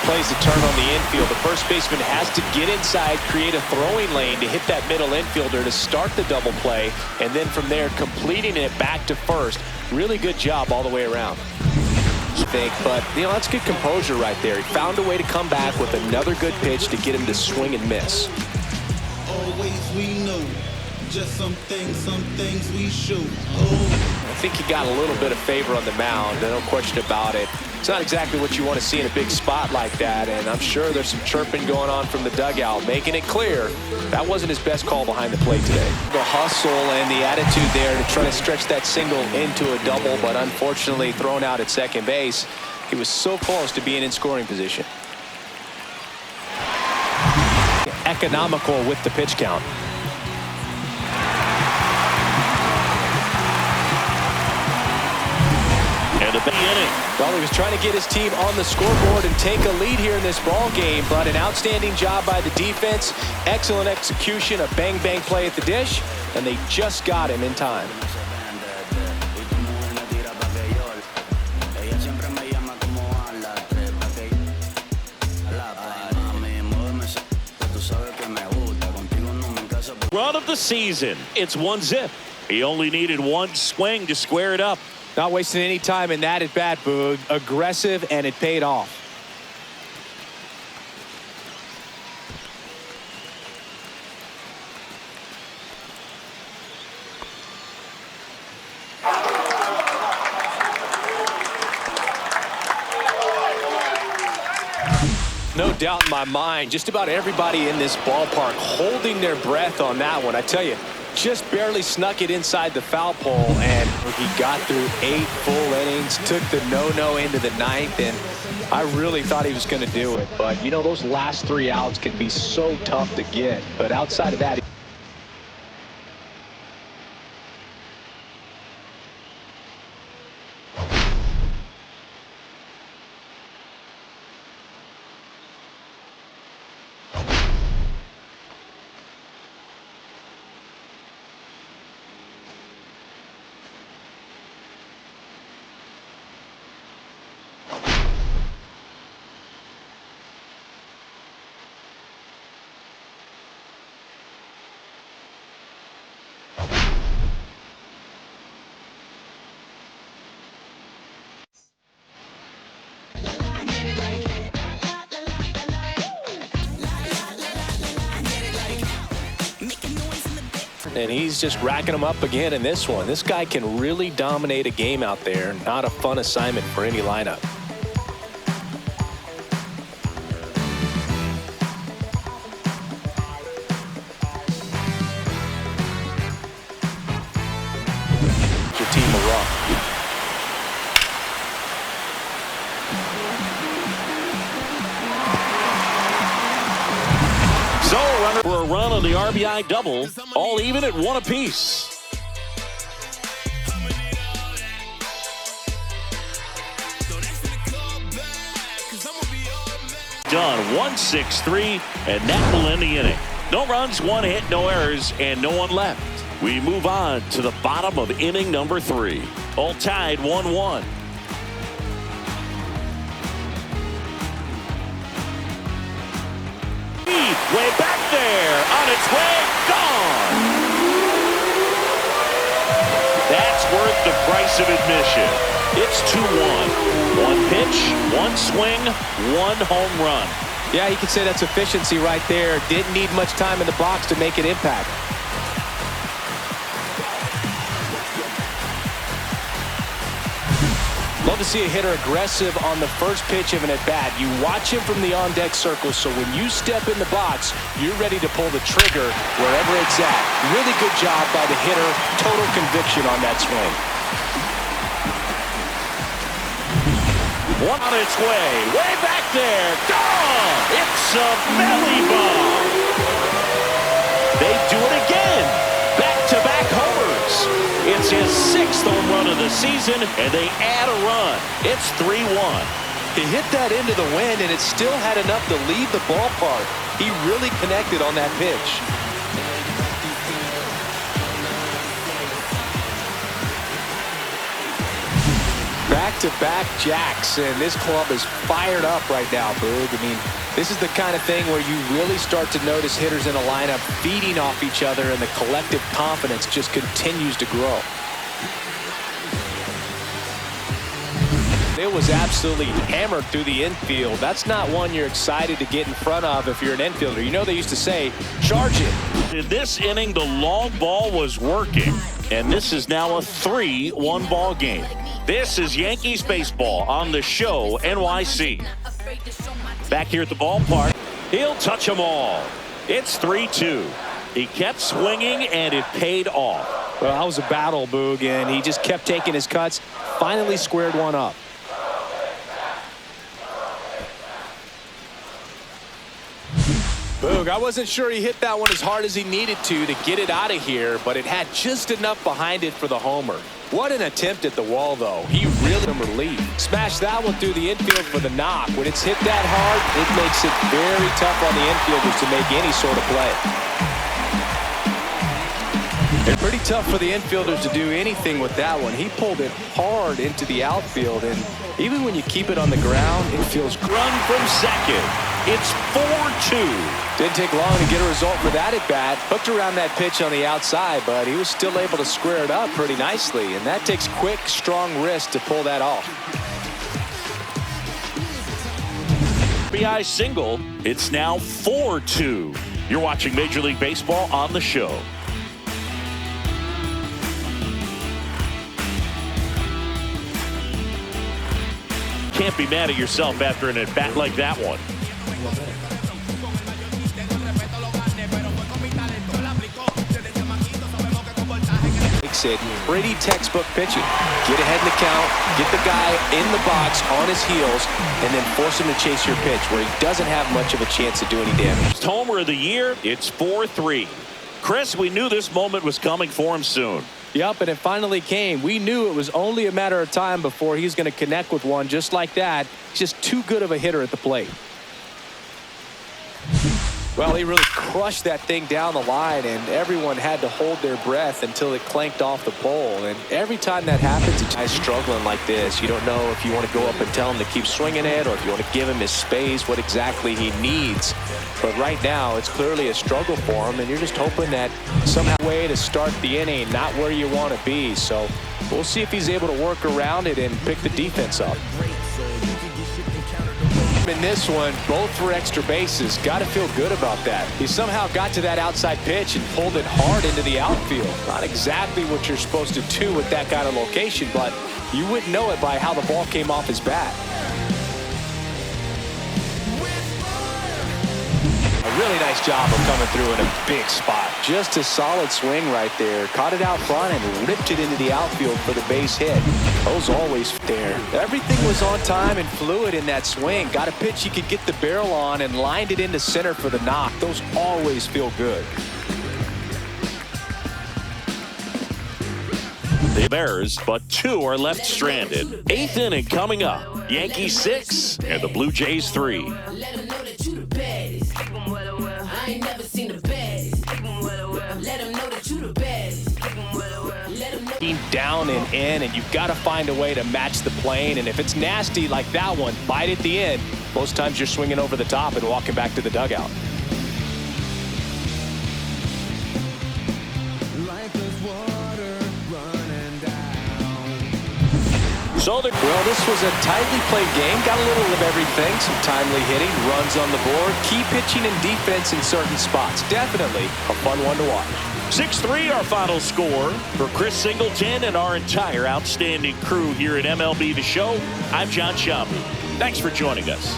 plays the turn on the infield. The first baseman has to get inside, create a throwing lane to hit that middle infielder to start the double play, and then from there completing it back to first. Really good job all the way around. But that's good composure right there. He found a way to come back with another good pitch to get him to swing and miss. Always we know, just some things we shoot. I think he got a little bit of favor on the mound, no question about it. It's not exactly what you want to see in a big spot like that, and I'm sure there's some chirping going on from the dugout, making it clear that wasn't his best call behind the plate today. The hustle and the attitude there to try to stretch that single into a double, but unfortunately thrown out at second base. He was so close to being in scoring position. Economical with the pitch count. Well, he was trying to get his team on the scoreboard and take a lead here in this ball game, but an outstanding job by the defense, excellent execution, a bang-bang play at the dish, and they just got him in time. Run of the season. It's 1-0. He only needed one swing to square it up. Not wasting any time in that at bat, Boog. Aggressive, and it paid off. No doubt in my mind, just about everybody in this ballpark holding their breath on that one. I tell you, just barely snuck it inside the foul pole, and he got through 8 full innings, took the no-no into the 9th, and I really thought he was going to do it. But, those last 3 outs can be so tough to get. But outside of that, and he's just racking them up again in this one. This guy can really dominate a game out there. Not a fun assignment for any lineup. Your team will run. For a run on the RBI double, all even at 1 apiece. Done 1-6-3, and that will end the inning. No runs, 1 hit, no errors, and no one left. We move on to the bottom of inning number 3. All tied 1-1. Way back there, on its way, gone. That's worth the price of admission. It's 2-1. 1 pitch, 1 swing, 1 home run. Yeah, you could say that's efficiency right there. Didn't need much time in the box to make an impact. Love to see a hitter aggressive on the first pitch of an at-bat. You watch him from the on-deck circle, so when you step in the box, you're ready to pull the trigger wherever it's at. Really good job by the hitter. Total conviction on that swing. One on its way back there, gone! It's a belly bomb. They do it again. Back-to-back homers. It's his 6th home run of the season, and they add a run. It's 3-1. He hit that into the wind, and it still had enough to leave the ballpark. He really connected on that pitch. back-to-back jacks, and this club is fired up right now, Boog. I mean, this is the kind of thing where you really start to notice hitters in a lineup feeding off each other, and the collective confidence just continues to grow. It was absolutely hammered through the infield. That's not one you're excited to get in front of if you're an infielder. You know they used to say, charge it. In this inning, the long ball was working, and this is now a 3-1 ball game. This is Yankees baseball on the show, NYC. Back here at the ballpark, he'll touch them all. It's 3-2. He kept swinging, and it paid off. Well, that was a battle, Boog, and he just kept taking his cuts, finally squared one up. Boog, I wasn't sure he hit that one as hard as he needed to get it out of here, but it had just enough behind it for the homer. What an attempt at the wall, though. He really relief. Smashed that one through the infield for the knock. When it's hit that hard, it makes it very tough on the infielders to make any sort of play. It's pretty tough for the infielders to do anything with that one. He pulled it hard into the outfield, and even when you keep it on the ground, it feels run from second. It's 4-2. Didn't take long to get a result for that at bat. Hooked around that pitch on the outside, but he was still able to square it up pretty nicely, and that takes quick, strong wrist to pull that off. RBI single. It's now 4-2. You're watching Major League Baseball on the show. Can't be mad at yourself after an at-bat like that one. Makes it pretty textbook pitching. Get ahead in the count, get the guy in the box on his heels, and then force him to chase your pitch where he doesn't have much of a chance to do any damage. Homer of the year, it's 4-3. Chris, we knew this moment was coming for him soon. Yep, and it finally came. We knew it was only a matter of time before he's going to connect with one just like that. He's just too good of a hitter at the plate. Well, he really crushed that thing down the line, and everyone had to hold their breath until it clanked off the pole. And every time that happens, a guy's struggling like this. You don't know if you want to go up and tell him to keep swinging it, or if you want to give him his space, what exactly he needs. But right now, it's clearly a struggle for him, and you're just hoping that somehow way to start the inning, not where you want to be. So we'll see if he's able to work around it and pick the defense up. In this one, both for extra bases. Got to feel good about that. He somehow got to that outside pitch and pulled it hard into the outfield. Not exactly what you're supposed to do with that kind of location, but you wouldn't know it by how the ball came off his bat. A really nice job of coming through in a big spot. Just a solid swing right there. Caught it out front and ripped it into the outfield for the base hit. Those always there. Everything was on time and fluid in that swing. Got a pitch he could get the barrel on and lined it into center for the knock. Those always feel good. The Bears, but 2 are left stranded. 8th inning coming up. Yankees 6 and the Blue Jays 3. Down and in, and you've got to find a way to match the plane. And if it's nasty like that one, bite at the end. Most times you're swinging over the top and walking back to the dugout. Well, this was a tightly played game. Got a little of everything. Some timely hitting, runs on the board, key pitching and defense in certain spots. Definitely a fun one to watch. 6-3 our final score. For Chris Singleton and our entire outstanding crew here at MLB The Show, I'm John Schaub. Thanks for joining us.